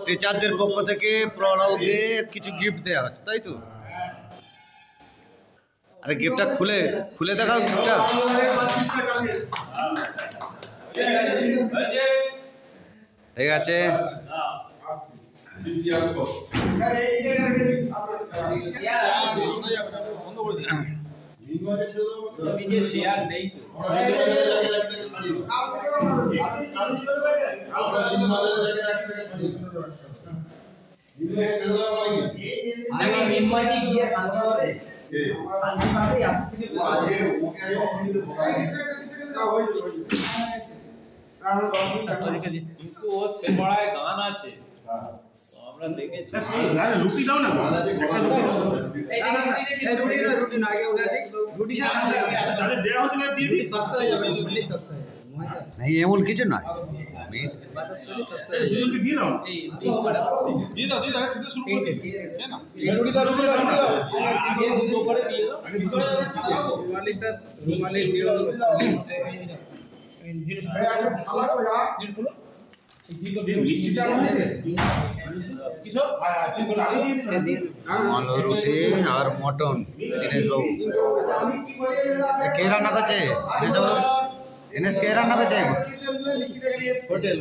টিচারদের পক্ষ থেকে প্রণবকে কিছু গিফট দেওয়া হচ্ছে, তাই তো? আরে গিফটটা খুলে দেখাও গিফটটা। ঠিক আছে, কিন্তু ও সেমাড়ায় গান আছে আমরা দেখেছি। রুটি দাও না, রুটি না আগে ওটা দেখ, রুটি যাদের দেওয়া হচ্ছে না দিয়ে দিই, সস্তা হয়ে যাবে। नहीं एमन কিছু নয়, দুজনকে দিয়ে দাও, দিয়ে দাও, চিন্তা শুরু করে দে না। রুটি দাও, আগে দুটো করে দিয়ে দাও। রুমালি স্যার, রুমালি দিয়ে দাও। রুটি আর মটন দিনেশ বাবু কে রান্না করছে? দিনেশ কে রান্না করছে? হোটেল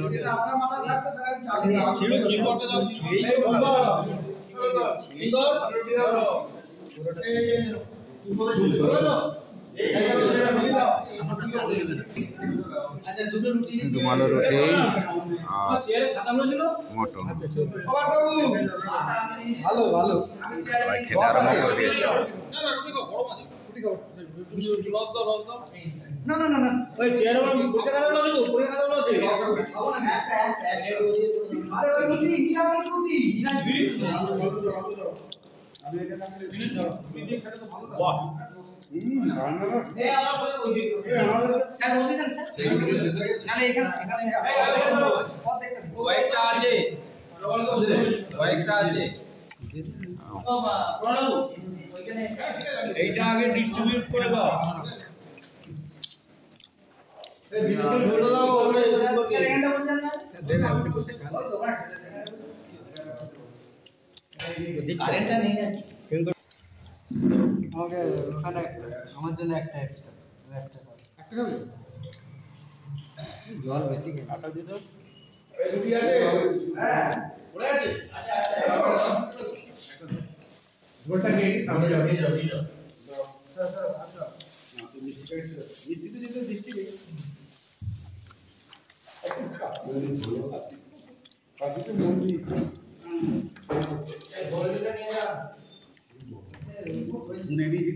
রুমালো রুটি মটন খেতে আরম্ভ করে দিয়েছে। না না না না ওই চেয়ার ওর পুরো খাওয়া হলো, পুরো খাওয়া হলো আছে। আরে ওই রুটি নিরামিষ রুটি আমি এটা কাছে খেতে তো ভালো। বাহ এই আমার বলে ওই স্যার বসেছেন স্যার না এখানে কয়েকটা আছে, কয়েকটা আছে। ও মা প্রণব ওইখানে এইটা আগে ডিস্ট্রিবিউট করে দাও। আমার জন্য একটা জল বেশি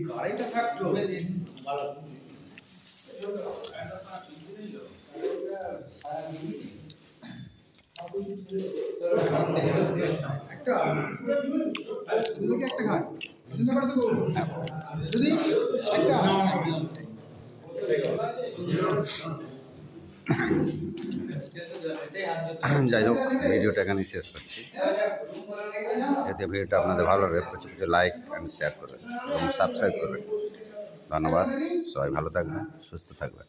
গাড়িটা থাকতো একটা একটা খায় যদি একটা যাই হোক, ভিডিওটা এখানে শেষ করছি। এতে ভিডিওটা আপনাদের ভালো লাগবে, প্রচুর কিছু লাইক অ্যান্ড শেয়ার করবেন এবং সাবস্ক্রাইব করবেন। ধন্যবাদ, সবাই ভালো থাকবেন, সুস্থ থাকবেন।